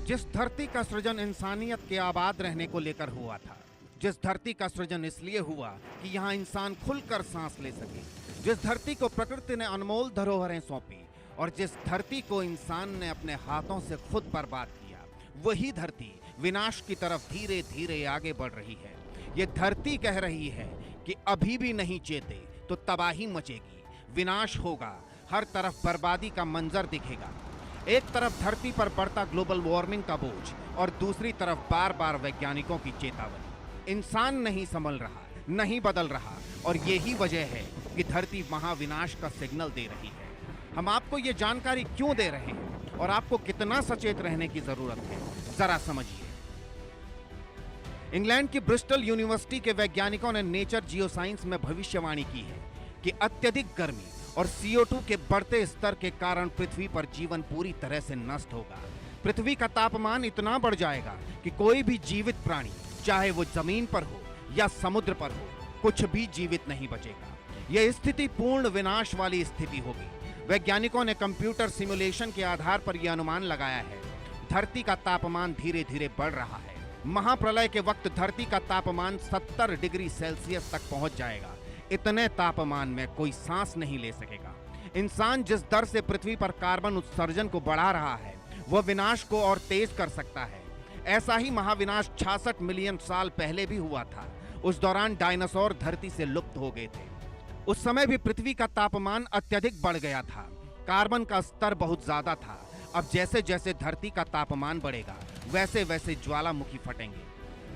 जिस धरती का सृजन इंसानियत के आबाद रहने को लेकर हुआ था, जिस धरती का सृजन इसलिए हुआ कि यहाँ इंसान खुलकर सांस ले सके, जिस धरती को प्रकृति ने अनमोल धरोहरें सौंपी और जिस धरती को इंसान ने अपने हाथों से खुद बर्बाद किया, वही धरती विनाश की तरफ धीरे धीरे आगे बढ़ रही है। ये धरती कह रही है कि अभी भी नहीं चेते तो तबाही मचेगी, विनाश होगा, हर तरफ बर्बादी का मंजर दिखेगा। एक तरफ धरती पर बढ़ता ग्लोबल वार्मिंग का बोझ और दूसरी तरफ बार बार वैज्ञानिकों की चेतावनी। इंसान नहीं संभल रहा, नहीं बदल रहा और यही वजह है कि धरती महाविनाश का सिग्नल दे रही है। हम आपको ये जानकारी क्यों दे रहे हैं और आपको कितना सचेत रहने की जरूरत है, जरा समझिए। इंग्लैंड की ब्रिस्टल यूनिवर्सिटी के वैज्ञानिकों ने नेचर जियोसाइंस में भविष्यवाणी की है कि अत्यधिक गर्मी और CO2 के बढ़ते स्तर के कारण पृथ्वी पर जीवन पूरी तरह से नष्ट होगा। पृथ्वी का तापमान इतना बढ़ जाएगा कि कोई भी जीवित प्राणी, चाहे वो जमीन पर हो या समुद्र पर हो, कुछ भी जीवित नहीं बचेगा। यह स्थिति पूर्ण विनाश वाली स्थिति होगी। वैज्ञानिकों ने कंप्यूटर सिमुलेशन के आधार पर यह अनुमान लगाया है। धरती का तापमान धीरे धीरे बढ़ रहा है। महाप्रलय के वक्त धरती का तापमान 70 डिग्री सेल्सियस तक पहुंच जाएगा। इतने तापमान में कोई सांस नहीं ले सकेगा। इंसान जिस दर से पृथ्वी पर कार्बन उत्सर्जन को बढ़ा रहा है, वह विनाश को और तेज कर सकता है। ऐसा ही महाविनाश 66 मिलियन साल पहले भी हुआ था। उस दौरान डायनासोर धरती से लुप्त हो गए थे। उस समय भी पृथ्वी का तापमान अत्यधिक बढ़ गया था। कार्बन का स्तर बहुत ज्यादा था। अब जैसे जैसे धरती का तापमान बढ़ेगा, वैसे वैसे ज्वालामुखी फटेंगे।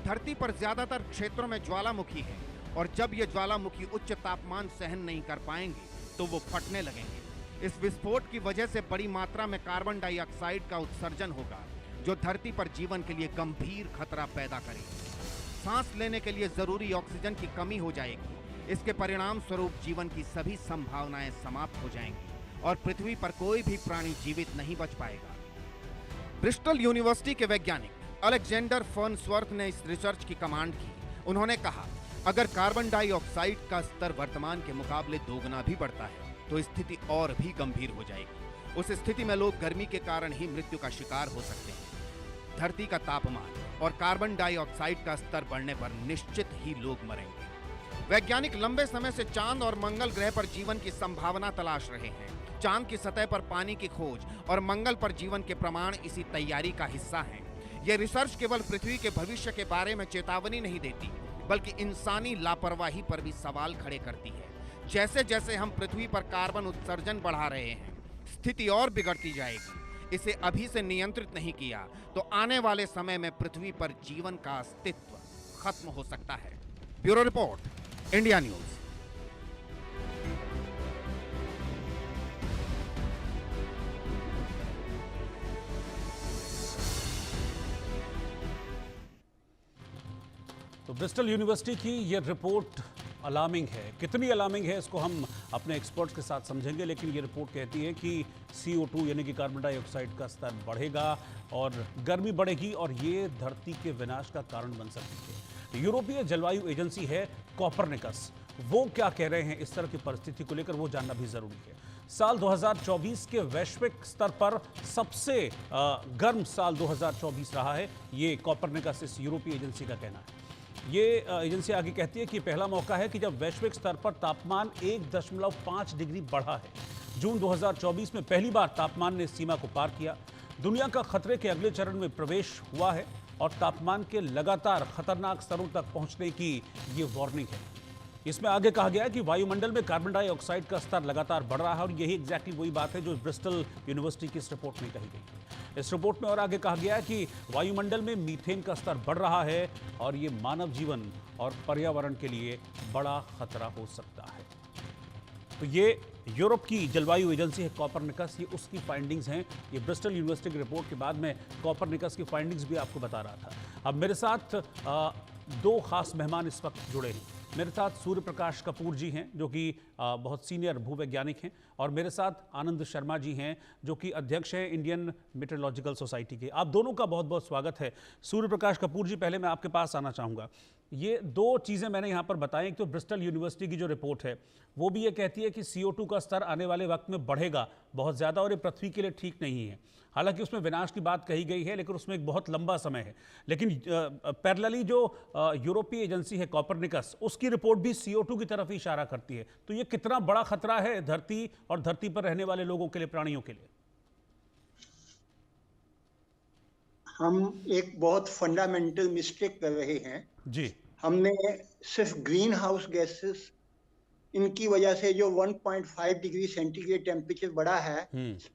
धरती पर ज्यादातर क्षेत्रों में ज्वालामुखी है और जब ये ज्वालामुखी उच्च तापमान सहन नहीं कर पाएंगे तो वो फटने लगेंगे। इस विस्फोट की वजह से बड़ी मात्रा में कार्बन डाइऑक्साइड का उत्सर्जन होगा, जो धरती पर जीवन के लिए गंभीर खतरा पैदा करेगा। सांस लेने के लिए जरूरी ऑक्सीजन की कमी हो जाएगी। इसके परिणाम स्वरूप जीवन की सभी संभावनाएं समाप्त हो जाएंगी और पृथ्वी पर कोई भी प्राणी जीवित नहीं बच पाएगा। ब्रिस्टल यूनिवर्सिटी के वैज्ञानिक अलेक्जेंडर फर्न्सवर्थ ने इस रिसर्च की कमांड की। उन्होंने कहा, अगर कार्बन डाइऑक्साइड का स्तर वर्तमान के मुकाबले दोगुना भी बढ़ता है तो स्थिति और भी गंभीर हो जाएगी। उस स्थिति में लोग गर्मी के कारण ही मृत्यु का शिकार हो सकते हैं। धरती का तापमान और कार्बन डाइऑक्साइड का स्तर बढ़ने पर निश्चित ही लोग मरेंगे। वैज्ञानिक लंबे समय से चांद और मंगल ग्रह पर जीवन की संभावना तलाश रहे हैं। चांद की सतह पर पानी की खोज और मंगल पर जीवन के प्रमाण इसी तैयारी का हिस्सा हैं। यह रिसर्च केवल पृथ्वी के भविष्य के बारे में चेतावनी नहीं देती, बल्कि इंसानी लापरवाही पर भी सवाल खड़े करती है। जैसे जैसे हम पृथ्वी पर कार्बन उत्सर्जन बढ़ा रहे हैं, स्थिति और बिगड़ती जाएगी। इसे अभी से नियंत्रित नहीं किया तो आने वाले समय में पृथ्वी पर जीवन का अस्तित्व खत्म हो सकता है। Bureau report, India news. तो ब्रिस्टल यूनिवर्सिटी की ये रिपोर्ट अलार्मिंग है। कितनी अलार्मिंग है इसको हम अपने एक्सपर्ट्स के साथ समझेंगे, लेकिन ये रिपोर्ट कहती है कि CO2 यानी कि कार्बन डाइऑक्साइड का स्तर बढ़ेगा और गर्मी बढ़ेगी और ये धरती के विनाश का कारण बन सकती है। यूरोपीय जलवायु एजेंसी है कोपरनिकस, वो क्या कह रहे हैं इस तरह की परिस्थिति को लेकर, वो जानना भी जरूरी है। साल 2024 के वैश्विक स्तर पर सबसे गर्म साल 2024 रहा है, ये कोपरनिकस इस यूरोपीय एजेंसी का कहना है। ये एजेंसी आगे कहती है कि पहला मौका है कि जब वैश्विक स्तर पर तापमान 1.5 डिग्री बढ़ा है। जून 2024 में पहली बार तापमान ने सीमा को पार किया। दुनिया का खतरे के अगले चरण में प्रवेश हुआ है और तापमान के लगातार खतरनाक स्तरों तक पहुंचने की ये वार्निंग है। इसमें आगे कहा गया है कि वायुमंडल में कार्बन डाइऑक्साइड का स्तर लगातार बढ़ रहा है और यही एग्जैक्टली वही बात है जो ब्रिस्टल यूनिवर्सिटी की इस रिपोर्ट में कही गई है। इस रिपोर्ट में और आगे कहा गया है कि वायुमंडल में मीथेन का स्तर बढ़ रहा है और ये मानव जीवन और पर्यावरण के लिए बड़ा खतरा हो सकता है। तो ये यूरोप की जलवायु एजेंसी है कोपरनिकस, ये उसकी फाइंडिंग्स हैं। ये ब्रिस्टल यूनिवर्सिटी की रिपोर्ट के बाद में कोपरनिकस की फाइंडिंग्स भी आपको बता रहा था। अब मेरे साथ दो खास मेहमान इस वक्त जुड़े हैं। मेरे साथ सूर्य प्रकाश कपूर जी हैं जो कि बहुत सीनियर भूवैज्ञानिक हैं, और मेरे साथ आनंद शर्मा जी हैं जो कि अध्यक्ष हैं इंडियन मेट्रोलॉजिकल सोसाइटी के। आप दोनों का बहुत बहुत स्वागत है। सूर्य प्रकाश कपूर जी, पहले मैं आपके पास आना चाहूँगा। ये दो चीज़ें मैंने यहाँ पर बताई। एक तो ब्रिस्टल यूनिवर्सिटी की जो रिपोर्ट है वो भी ये कहती है कि CO2 का स्तर आने वाले वक्त में बढ़ेगा बहुत ज़्यादा और ये पृथ्वी के लिए ठीक नहीं है। हालांकि उसमें विनाश की बात कही गई है लेकिन उसमें एक बहुत लंबा समय है। लेकिन पैरेलली जो यूरोपीय एजेंसी है कॉपरनिकस, उसकी रिपोर्ट भी CO2 की तरफ ही इशारा करती है। तो ये कितना बड़ा खतरा है धरती और धरती पर रहने वाले लोगों के लिए, प्राणियों के लिए? हम एक बहुत फंडामेंटल मिस्टेक कर रहे हैं जी। हमने सिर्फ ग्रीन हाउस गैसेस इनकी वजह से जो 1.5 डिग्री सेंटीग्रेड टेम्परेचर बढ़ा है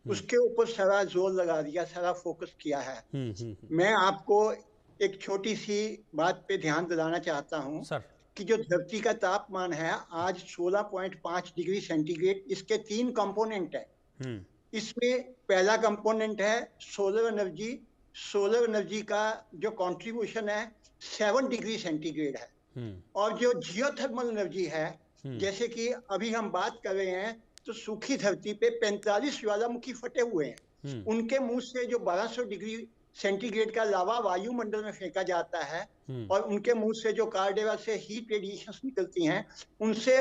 उसके ऊपर सारा जोर लगा दिया, सारा फोकस किया है। मैं आपको एक छोटी सी बात पे ध्यान दिलाना चाहता हूँ कि जो धरती का तापमान है आज 16.5 डिग्री सेंटीग्रेड, इसके 3 कंपोनेंट है। इसमें पहला कंपोनेंट है सोलर एनर्जी। सोलर एनर्जी का जो कंट्रीब्यूशन है 7 डिग्री सेंटीग्रेड है। और जो जियोथर्मल एनर्जी है, जैसे कि अभी हम बात कर रहे हैं तो सूखी धरती पे 45 ज्वालामुखी फटे हुए हैं। उनके मुंह से जो 1200 डिग्री सेंटीग्रेड का लावा वायुमंडल में फेंका जाता है और उनके मुंह से जो कार्डेरा से हीट रेडिएशंस निकलती हैं, उनसे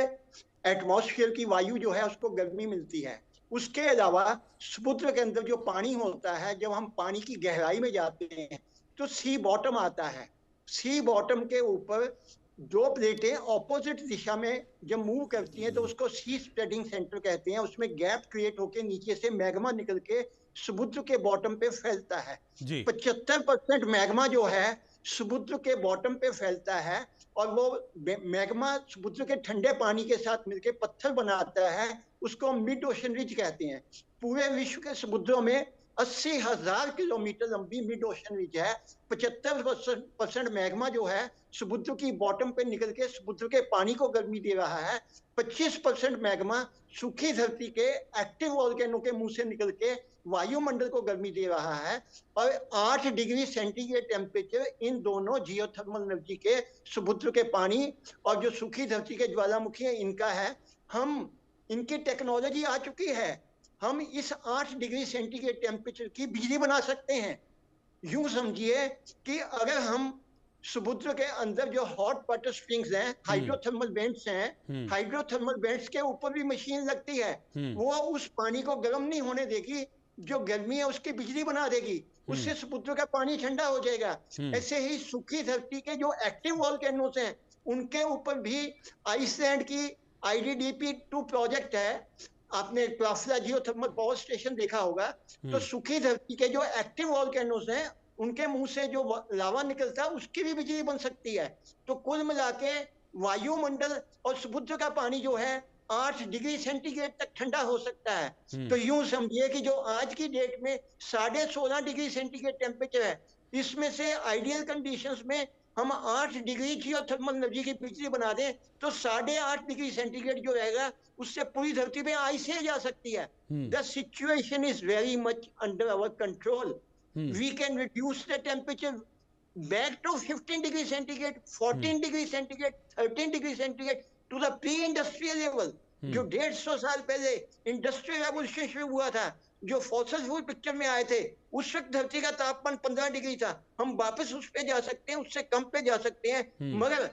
एटमॉस्फेयर की वायु जो है उसको गर्मी मिलती है। उसके अलावा समुद्र के अंदर जो पानी होता है, जब हम पानी की गहराई में जाते हैं तो सी बॉटम आता है। सी बॉटम के ऊपर 2 प्लेटें ऑपोजिट दिशा में जब मूव करती हैं तो उसको सी स्प्रेडिंग सेंटर कहते हैं। उसमें गैप क्रिएट होकर नीचे से मैग्मा निकल के समुद्र के बॉटम पे फैलता है। 75% मैग्मा जो है समुद्र के बॉटम पे फैलता है और वो मैग्मा समुद्र के ठंडे पानी के साथ मिलकर पत्थर बनाता है। उसको मिड ओशन रिज कहते हैं। पूरे विश्व के समुद्रों में 80,000 किलोमीटर लंबी मिड ओशन रिज है। 75% मैग्मा जो है समुद्र की बॉटम पे निकल के समुद्र के पानी को गर्मी दे रहा है। 25% मैग्मा सूखी धरती के एक्टिव वोल्केनो के मुंह से निकल के वायुमंडल को गर्मी दे रहा है। और 8 डिग्री सेंटीग्रेड टेम्परेचर इन दोनों जियोथर्मल एनर्जी के, समुद्र के पानी और जो सूखी धरती के ज्वालामुखी है, इनका है। हम इनकी टेक्नोलॉजी आ चुकी है। हम इस 8 डिग्री सेंटीग्रेड टेम्परेचर की बिजली बना सकते हैं। यूं समझिए कि अगर हम समुद्र के अंदर जो हॉट वाटर स्प्रिंग्स हैं, हाइड्रोथर्मल वेंट्स हैं, हाइड्रोथर्मल वेंट्स के ऊपर भी मशीन लगती है। वो उस पानी को गर्म नहीं होने देगी, जो गर्मी है उसकी बिजली बना देगी। उससे समुद्र का पानी ठंडा हो जाएगा। ऐसे ही सूखी धरती के जो एक्टिव वोल्केनोस हैं उनके ऊपर भी आइसलैंड की IDDP-2 प्रोजेक्ट है। आपने क्लाफला जियोथर्मल पावर स्टेशन देखा होगा। तो सूखी धरती के जो एक्टिव वोल्केनोस हैं उनके मुंह से जो लावा निकलता है उसकी भी बिजली बन सकती है। तो कुल मिला के वायुमंडल और समुद्र का पानी जो है 8 डिग्री सेंटीग्रेड तक ठंडा हो सकता है। तो यूं समझिए कि जो आज की डेट में 16.5 डिग्री सेंटीग्रेड टेम्परेचर है, इसमें से आइडियल कंडीशंस में हम 8 डिग्री जियोथर्मल एनर्जी की बिजली बना दें तो 8.5 डिग्री सेंटीग्रेड जो रहेगा उससे पूरी धरती में आइस जा सकती है। The situation is very much under our control. We can reduce the temperature back to 15 degree centigrade, 14 degree centigrade, 13 degree centigrade to the pre-industrial level। जो 150 साल पहले इंडस्ट्रियल रेवोल्यूशन शुरू हुआ था, जो फॉसिल फ्यूल पिक्चर में आए थे, उस वक्त धरती का तापमान 15 डिग्री था। हम वापस उस पे जा सकते हैं, उससे कम पे जा सकते हैं। मगर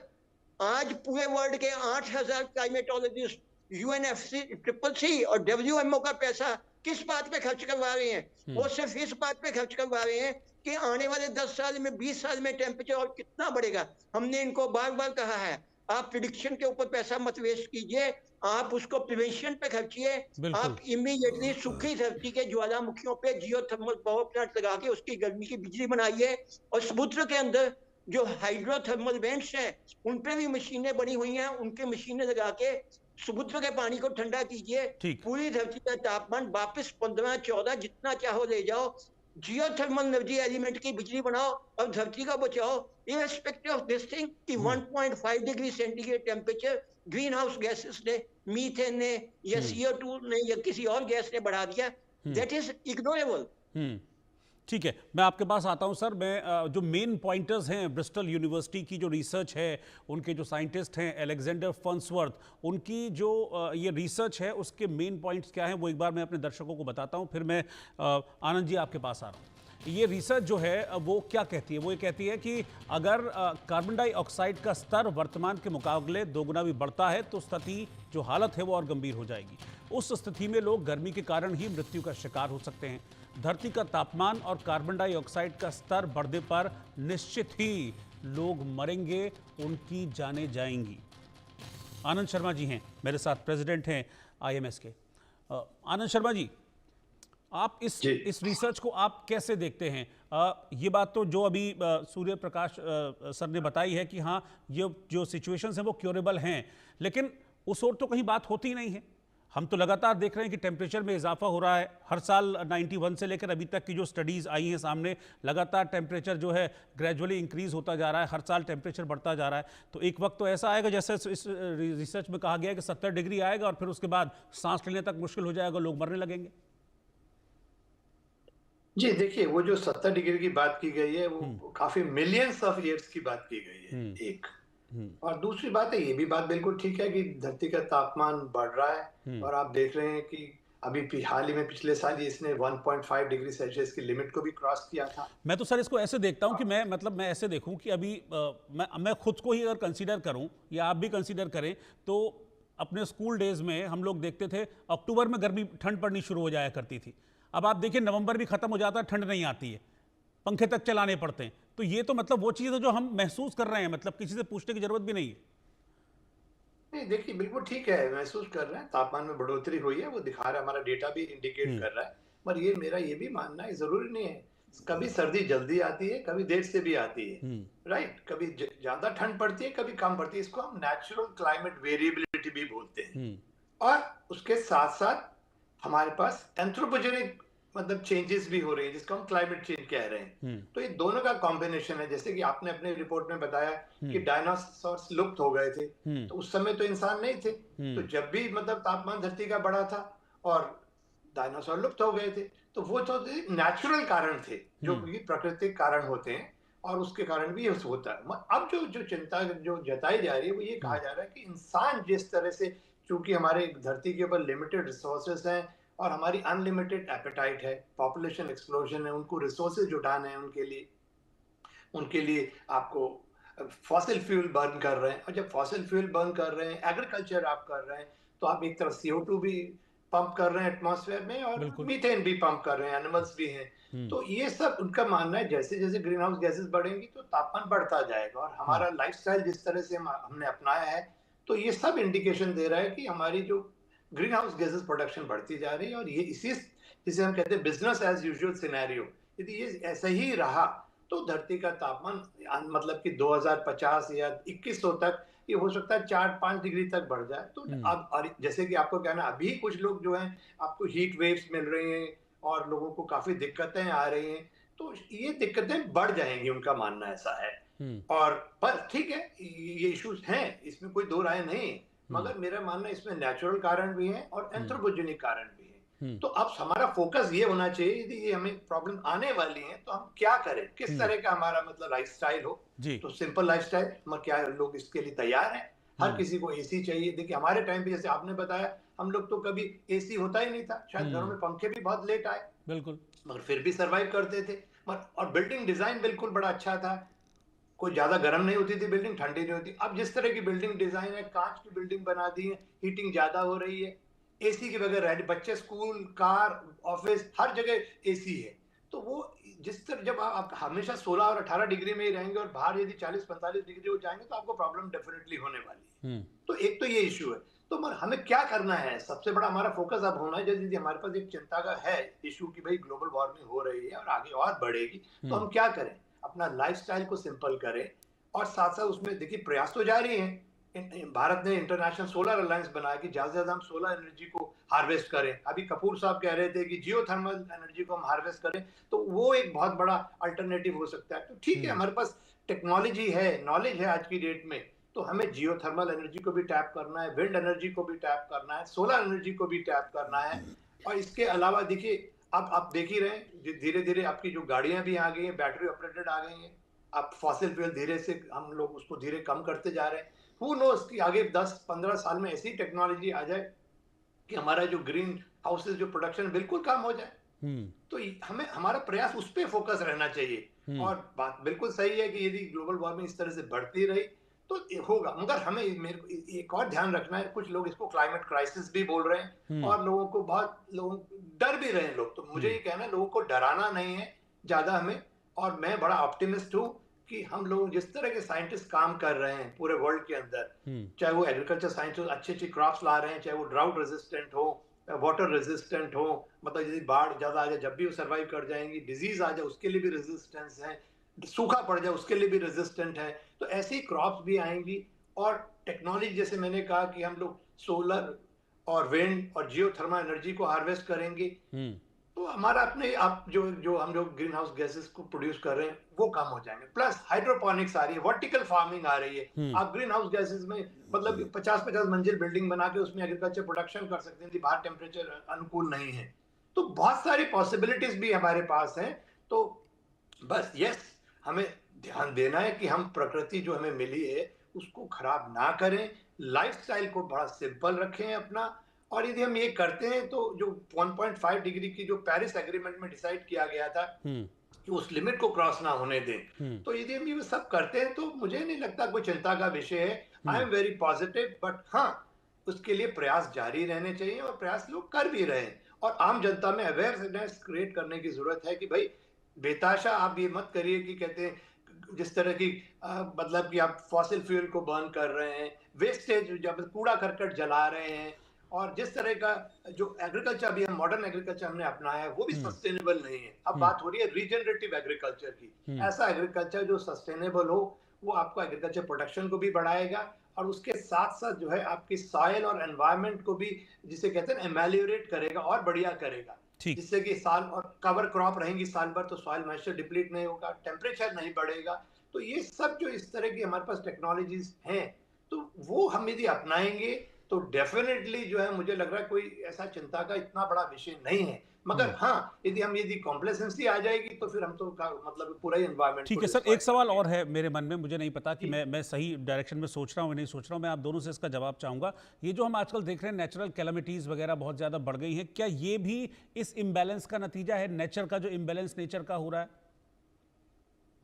आज पूरे वर्ल्ड के 8,000 क्लाइमेटोलॉजिस्ट, UNFCCC और WMO का पैसा किस बात पे खर्च करवा रहे हैं? वो सिर्फ इस बात पे खर्च करवा रहे हैं कि आने वाले 10 साल में, 20 साल में टेम्परेचर और कितना बढ़ेगा। हमने इनको बार बार कहा है, आप प्रिडिक्शन के ऊपर पैसा मत वेस्ट कीजिए, आप उसको प्रिवेंशन पे खर्चिए। आप इमीडिएटली सूखी धरती के ज्वालामुखियों पे जियोथर्मल पावर प्लांट लगा के उसकी गर्मी की बिजली बनाइए। और समुद्र के अंदर जो हाइड्रोथर्मल वेंट्स हैं उन पे भी मशीनें बनी हुई हैं, उनके मशीनें लगा के समुद्र के पानी को ठंडा कीजिए। पूरी धरती का तापमान वापस 15-14 जितना चाहो ले जाओ। जियोथर्मल एनर्जी एलिमेंट की बिजली बनाओ और धरती का बचाओ। इररिस्पेक्टिव ऑफ दिस थिंग कि 1.5 degree centigrade temperature green house gases ने, मीथेन ने या CO2 ने या किसी और गैस ने बढ़ा दिया, दैट इज इग्नोरेबल। ठीक है, मैं आपके पास आता हूं सर। मैं जो मेन पॉइंटर्स हैं ब्रिस्टल यूनिवर्सिटी की जो रिसर्च है, उनके जो साइंटिस्ट हैं अलेक्जेंडर फर्न्सवर्थ, उनकी जो ये रिसर्च है उसके मेन पॉइंट्स क्या हैं वो एक बार मैं अपने दर्शकों को बताता हूं, फिर मैं आनंद जी आपके पास आ रहा हूं। ये रिसर्च जो है वो क्या कहती है? वो ये कहती है कि अगर कार्बन डाइऑक्साइड का स्तर वर्तमान के मुकाबले 2 गुना भी बढ़ता है तो स्थिति जो हालत है वो और गंभीर हो जाएगी। उस स्थिति में लोग गर्मी के कारण ही मृत्यु का शिकार हो सकते हैं। धरती का तापमान और कार्बन डाइऑक्साइड का स्तर बढ़ने पर निश्चित ही लोग मरेंगे, उनकी जानें जाएंगी। आनंद शर्मा जी हैं मेरे साथ, प्रेसिडेंट हैं IMS के। आनंद शर्मा जी, आप इस रिसर्च को आप कैसे देखते हैं? ये बात तो जो अभी सूर्य प्रकाश सर ने बताई है कि हाँ, ये जो सिचुएशंस हैं वो क्योरेबल हैं, लेकिन उस ओर तो कहीं बात होती ही नहीं है। हम तो लगातार देख रहे हैं कि टेम्परेचर में इजाफा हो रहा है। हर साल 91 से लेकर अभी तक की जो स्टडीज़ आई हैं सामने, लगातार टेम्परेचर जो है ग्रेजुअली इंक्रीज़ होता जा रहा है, हर साल टेम्परेचर बढ़ता जा रहा है। तो एक वक्त तो ऐसा आएगा जैसे इस रिसर्च में कहा गया है कि 70 डिग्री आएगा और फिर उसके बाद सांस लेने तक मुश्किल हो जाएगा, लोग मरने लगेंगे। जी देखिए, वो जो 70 डिग्री की बात की गई है वो काफी मिलियंस ऑफ ईयर्स की बात की गई है, एक। और दूसरी बात है, ये भी बात बिल्कुल ठीक है कि धरती का तापमान बढ़ रहा है और आप देख रहे हैं कि अभी हाल ही में पिछले साल इसने 1.5 डिग्री सेल्सियस की लिमिट को भी क्रॉस किया था। मैं तो सर इसको ऐसे देखता हूं कि मैं ऐसे देखूं कि अभी मैं खुद को ही अगर कंसीडर करूं या आप भी कंसीडर करें तो अपने स्कूल डेज में हम लोग देखते थे अक्टूबर में गर्मी ठंड पड़नी शुरू हो जाया करती थी। अब आप देखिए नवंबर भी खत्म हो जाता है, ठंड नहीं आती है, पंखे तक चलाने पड़ते हैं। तो ये तो मतलब वो चीज़ है जो हम महसूस कर रहे हैं, मतलब किसी से पूछने की जरूरत भी नहीं है। नहीं देखिए, बिल्कुल ठीक है, महसूस कर रहे हैं, तापमान में बढ़ोतरी हुई है, वो दिखा रहा है, हमारा डेटा भी इंडिकेट कर रहा है। पर ये मेरा ये भी मानना है, जरूरी नहीं है, कभी सर्दी जल्दी आती है, कभी देर से भी आती है, राइट। कभी ज्यादा ठंड पड़ती है, कभी कम पड़ती है। इसको हम नेचुरल क्लाइमेट वेरिएबिलिटी भी बोलते हैं। और उसके साथ साथ हमारे पास एंथ्रोपोजेनिक मतलब चेंजेस भी हो रहे हैं, जिसको हम क्लाइमेट चेंज कह रहे हैं। तो ये दोनों का कॉम्बिनेशन है। जैसे कि आपने अपने रिपोर्ट में बताया कि डायनासोर्स लुप्त हो गए थे, तो उस समय तो इंसान नहीं थे। तो जब भी मतलब तापमान धरती का बढ़ा था और डायनासोर लुप्त हो गए थे, तो वो तो नेचुरल कारण थे, जो प्राकृतिक कारण होते हैं, और उसके कारण भी होता है। अब जो चिंता जो जताई जा रही है वो ये कहा जा रहा है कि इंसान जिस तरह से, चूंकि हमारे धरती के ऊपर लिमिटेड रिसोर्सेस हैं और हमारी अनलिमिटेड एपेटाइट है, पॉपुलेशन एक्सप्लोजन है, उनको रिसोर्सेज जुटाने हैं, उनके लिए आपको फॉसिल फ्यूल बर्न कर रहे हैं। और जब फॉसिल फ्यूल बर्न कर रहे हैं, एग्रीकल्चर आप कर रहे हैं, तो आप एक तरफ CO2 भी पंप कर रहे हैं एटमॉस्फेयर में और मीथेन भी पंप कर रहे हैं, एनिमल्स भी हैं। तो ये सब उनका मानना है, जैसे जैसे ग्रीन हाउस गैसेस बढ़ेंगी तो तापमान बढ़ता जाएगा। और हमारा लाइफस्टाइल जिस तरह से हमने अपनाया है, तो ये सब इंडिकेशन दे रहा है कि हमारी जो ग्रीन हाउस गैसेस प्रोडक्शन बढ़ती जा रही है। और ये इसी जिसे हम कहते हैं बिजनेस एज यूजुअल सिनेरियो, यदि ये ऐसा ही रहा तो धरती का तापमान मतलब कि 2050 या 2100 तक ये हो सकता है 4-5 डिग्री तक बढ़ जाए। तो अब जैसे कि आपको कहना, अभी कुछ लोग जो हैं आपको हीट वेव्स मिल रही हैं और लोगों को काफी दिक्कतें आ रही हैं, तो ये दिक्कतें बढ़ जाएंगी, उनका मानना ऐसा है। और पर ठीक है, ये इश्यूज हैं, इसमें कोई दो राय नहीं, मगर मेरा मानना इसमें नेचुरल कारण भी है और एंथ्रोपोजेनिक कारण भी है। तो अब हमारा फोकस ये होना चाहिए, यदि ये हमें प्रॉब्लम आने वाली है तो हम क्या करें, किस तरह का हमारा मतलब लाइफस्टाइल हो। तो सिंपल लाइफस्टाइल, मगर क्या लोग इसके लिए तैयार हैं? हर किसी को AC चाहिए। देखिए हमारे टाइम पे जैसे आपने बताया, हम लोग तो कभी AC होता ही नहीं था, शायद घरों में पंखे भी बहुत लेट आए, बिल्कुल, मगर फिर भी सर्वाइव करते थे। और बिल्डिंग डिजाइन बिल्कुल बड़ा अच्छा था, कोई ज्यादा गर्म नहीं होती थी बिल्डिंग, ठंडी नहीं होती। अब जिस तरह की बिल्डिंग डिजाइन है, कांच की बिल्डिंग बना दी है, हीटिंग ज्यादा हो रही है, AC के बगैर रह, बच्चे स्कूल, कार, ऑफिस, हर जगह AC है। तो वो जिस तरह जब आप हमेशा 16 और 18 डिग्री में ही रहेंगे और बाहर यदि 40-45 डिग्री हो जाएंगे तो आपको प्रॉब्लम डेफिनेटली होने वाली है। तो एक तो ये इश्यू है। तो हमें क्या करना है, सबसे बड़ा हमारा फोकस अब होना है, यदि हमारे पास एक चिंता का है इशू कि भाई ग्लोबल वार्मिंग हो रही है और आगे और बढ़ेगी, तो हम क्या करें? अपना लाइफस्टाइल को सिंपल करें और साथ साथ उसमें देखिए प्रयास तो जारी हैं। भारत ने इंटरनेशनल सोलर अलायंस बनाया कि ज्यादा से ज्यादा हम सोलर एनर्जी को हार्वेस्ट करें। अभी कपूर साहब कह रहे थे कि जियोथर्मल एनर्जी को हम हार्वेस्ट करें, तो वो एक बहुत बड़ा अल्टरनेटिव हो सकता है। तो ठीक है, हमारे पास टेक्नोलॉजी है, नॉलेज है आज की डेट में, तो हमें जियोथर्मल एनर्जी को भी टैप करना है, विंड एनर्जी को भी टैप करना है, सोलर एनर्जी को भी टैप करना है। और इसके अलावा देखिए, अब आप देख ही रहे हैं, धीरे धीरे आपकी जो गाड़ियां भी आ गई हैं, बैटरी ऑपरेटेड आ गई हैं। अब फॉसिल फ्यूल धीरे से हम लोग उसको धीरे कम करते जा रहे हैं। हु नोस कि आगे 10-15 साल में ऐसी टेक्नोलॉजी आ जाए कि हमारा जो ग्रीन हाउसेस जो प्रोडक्शन बिल्कुल कम हो जाए। तो हमें हमारा प्रयास उस पे फोकस रहना चाहिए। और बात बिल्कुल सही है कि यदि ग्लोबल वार्मिंग इस तरह से बढ़ती रही तो होगा, मगर हमें एक और ध्यान रखना है, कुछ लोग इसको क्लाइमेट क्राइसिस भी बोल रहे हैं और लोगों को डर भी रहे हैं लोग। तो मुझे ये कहना है, लोगों को डराना नहीं है ज्यादा हमें। और मैं बड़ा ऑप्टिमिस्ट हूँ कि हम लोग जिस तरह के साइंटिस्ट काम कर रहे हैं पूरे वर्ल्ड के अंदर, चाहे वो एग्रीकल्चर साइंटिस्ट अच्छी अच्छी क्रॉप्स ला रहे हैं, चाहे वो ड्राउट रेजिस्टेंट हो, वाटर रेजिस्टेंट हो, मतलब यदि बाढ़ ज्यादा आ जाए जब भी वो सर्वाइव कर जाएंगी, डिजीज आ जाए उसके लिए भी रेजिस्टेंस है, सूखा पड़ जाए उसके लिए भी रेजिस्टेंट है। तो ऐसी क्रॉप्स भी आएंगी। और टेक्नोलॉजी, जैसे मैंने कहा कि हम लोग सोलर और विंड और जियोथर्मल एनर्जी को हार्वेस्ट करेंगे, तो हमारा अपने आप जो हम लोग ग्रीन हाउस गैसेस को प्रोड्यूस कर रहे हैं वो कम हो जाएंगे। प्लस हाइड्रोपोनिक्स आ रही है, वर्टिकल फार्मिंग आ रही है। आप ग्रीन हाउस गैसेस में मतलब 50-50 मंजिल बिल्डिंग बना के उसमें एग्रीकल्चर प्रोडक्शन कर सकते हैं, बाहर टेम्परेचर अनुकूल नहीं है। तो बहुत सारी पॉसिबिलिटीज भी हमारे पास हैं। तो बस हमें ध्यान देना है कि हम प्रकृति जो हमें मिली है उसको खराब ना करें, लाइफस्टाइल को बड़ा सिंपल रखें अपना। और यदि हम ये करते हैं तो जो 1.5 डिग्री की जो पेरिस एग्रीमेंट में डिसाइड किया गया था कि उस लिमिट को क्रॉस ना होने दें, तो यदि हम ये सब करते हैं तो मुझे नहीं लगता कोई चिंता का विषय है। I am very positive. But हाँ, उसके लिए प्रयास जारी रहने चाहिए और प्रयास लोग कर भी रहे हैं। और आम जनता में अवेयरनेस क्रिएट करने की जरूरत है कि भाई बेताशा आप ये मत करिए कि कहते हैं जिस तरह की मतलब कि आप फॉसिल फ्यूल को बर्न कर रहे हैं, वेस्टेज जब कूड़ा करकट जला रहे हैं, और जिस तरह का जो एग्रीकल्चर अभी हम मॉडर्न एग्रीकल्चर हमने अपनाया है वो भी सस्टेनेबल नहीं है। अब बात हो रही है रीजनरेटिव एग्रीकल्चर की। ऐसा एग्रीकल्चर जो सस्टेनेबल हो, वो आपको एग्रीकल्चर प्रोडक्शन को भी बढ़ाएगा और उसके साथ साथ जो है आपकी सॉइल और एनवायरनमेंट को भी, जिसे कहते हैं एमेलियोरेट करेगा और बढ़िया करेगा, जिससे कि साल और कवर क्रॉप रहेंगी साल भर, तो सॉइल मॉइस्चर डिप्लीट नहीं होगा, टेम्परेचर नहीं बढ़ेगा। तो ये सब जो इस तरह की हमारे पास टेक्नोलॉजीज हैं, तो वो हम यदि अपनाएंगे तो डेफिनेटली जो है मुझे लग रहा है कोई ऐसा चिंता का इतना बड़ा विषय नहीं है। मगर हाँ, यदि कॉम्प्लेसेंसी आ जाएगी तो फिर हम तो मतलब पूरा ही एनवायरनमेंट। ठीक है सर, एक सवाल और है मेरे मन में, मुझे नहीं पता कि मैं सही डायरेक्शन में सोच रहा हूँ या नहीं सोच रहा हूँ, मैं आप दोनों से इसका जवाब चाहूंगा। ये जो हम आजकल देख रहे हैं नेचुरल कैलेमिटीज वगैरह बहुत ज्यादा बढ़ गई हैं, क्या ये भी इस इम्बैलेंस का नतीजा है, नेचर का जो इम्बैलेंस नेचर का हो रहा है?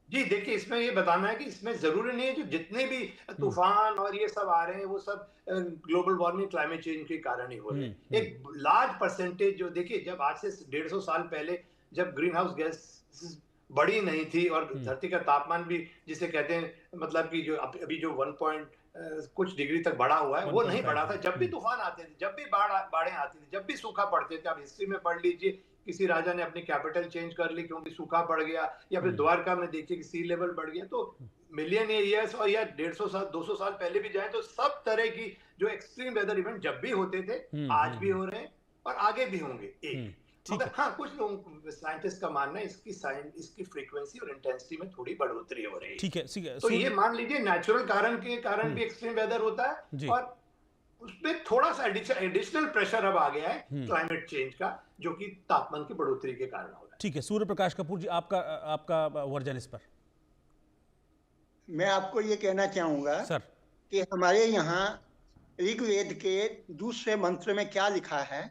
जी देखिए, इसमें ये बताना है कि इसमें जरूरी नहीं है जो जितने भी तूफान और ये सब आ रहे हैं वो सब ग्लोबल वार्मिंग क्लाइमेट चेंज के कारण ही हो रहे हैं। एक लार्ज परसेंटेज जो, देखिए जब आज से 150 साल पहले जब ग्रीन हाउस गैस बड़ी नहीं थी और धरती का तापमान भी जिसे कहते हैं मतलब कि जो अभी जो 1 कुछ डिग्री तक बढ़ा हुआ है वो नहीं बढ़ा था। जब भी तूफान आते थे, जब भी बाढ़ें आती थी, जब भी सूखा पड़ते थे, आप हिस्ट्री में पढ़ लीजिए, किसी राजा ने अपनी कैपिटल चेंज कर ली क्योंकि सूखा पड़ गया, या फिर द्वारका में देखिए कि सी लेवल बढ़ गया। तो मिलियन ईयर्स और या 150 साल 200 साल पहले भी जाए तो सब तरह की जो एक्सट्रीम वेदर इवेंट जब भी होते थे, आज भी हो रहे हैं और आगे भी होंगे। मगर हाँ, कुछ लोग साइंटिस्ट का मानना है इसकी फ्रीक्वेंसी और इंटेंसिटी में थोड़ी बढ़ोतरी हो रही है। ठीक है, तो ये मान लीजिए नेचुरल कारण के कारण भी एक्सट्रीम वेदर होता है और उसमें थोड़ा सा एडिशनल प्रेशर अब आ गया है क्लाइमेट चेंज का, जो कि तापमान की बढ़ोतरी के कारण हो रहा है। ठीक है, सूर्य प्रकाश कपूर जी, आपका वर्जन इस पर। मैं आपको ये कहना चाहूंगा सर कि हमारे यहाँ ऋग्वेद के दूसरे मंत्र में क्या लिखा है,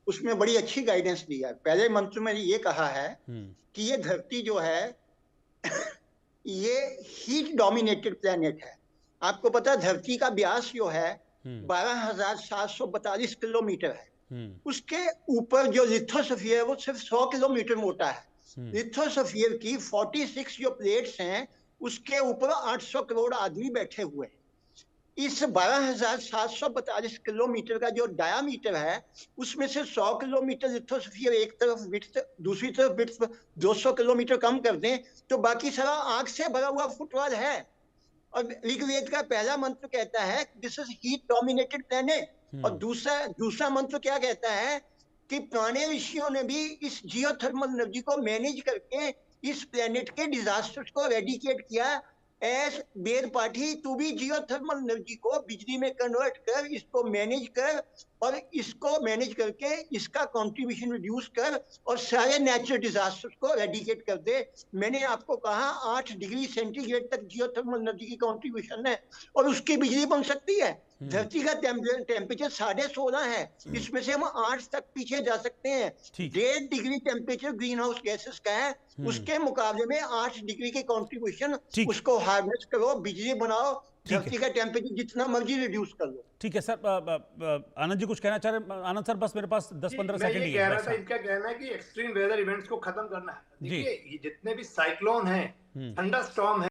उसमें बड़ी अच्छी गाइडेंस दी है। पहले मंत्र में ये कहा है कि ये धरती जो है ये हीट डोमिनेटेड प्लेनेट है। आपको पता है धरती का व्यास जो है 12,742 किलोमीटर है। उसके ऊपर जो लिथोस्फीयर है वो सिर्फ 100 किलोमीटर मोटा है। लिथोस्फीयर की 46 जो प्लेट्स हैं उसके ऊपर 800 करोड़ आदमी बैठे हुए हैं। इस 12,742 किलोमीटर का जो डायामीटर है उसमें से 100 किलोमीटर लिथोस्फीयर एक तरफ विड्थ, दूसरी तरफ विड्थ 200 किलोमीटर कम कर दें तो बाकी सारा आग से भरा हुआ फुटवॉल है। और ऋग्वेद का पहला मंत्र कहता है this is heat dominated planet. और दूसरा मंत्र क्या कहता है कि पुराने ऋषियों ने भी इस जियोथर्मल एनर्जी को मैनेज करके इस प्लेनेट के डिजास्टर्स को रेडिकेट किया। एज बेर पाठी तू भी जियोथर्मल एनर्जी को बिजली में कन्वर्ट कर, इसको मैनेज कर और इसको मैनेज करके इसका कंट्रीब्यूशन रिड्यूस कर और सारे नेचुरल डिजास्टर्स को रेडिकेट कर दे। मैंने आपको कहा 8 डिग्री सेंटीग्रेड तक जियोथर्मल एनर्जी की कंट्रीब्यूशन है और उसकी बिजली बन सकती है। धरती का टेम्परेचर 16.5 है, इसमें से हम 8 तक पीछे जा सकते हैं। 1.5 degree temperature green house gases का है, उसके मुकाबले में 8 डिग्री के कंट्रीब्यूशन, उसको हार्नेस करो, बिजली बनाओ, धरती का टेम्परेचर जितना मर्जी रिड्यूस कर लो। ठीक है सर, आनंद जी कुछ कहना चाह रहे हैं? आनंद सर, बस मेरे पास 10-15 सेकंड ही है। इनका कहना है कि एक्सट्रीम वेदर इवेंट्स को खत्म करना है। देखिए, ये जितने भी साइक्लोन हैं, थंडर स्टॉर्म है,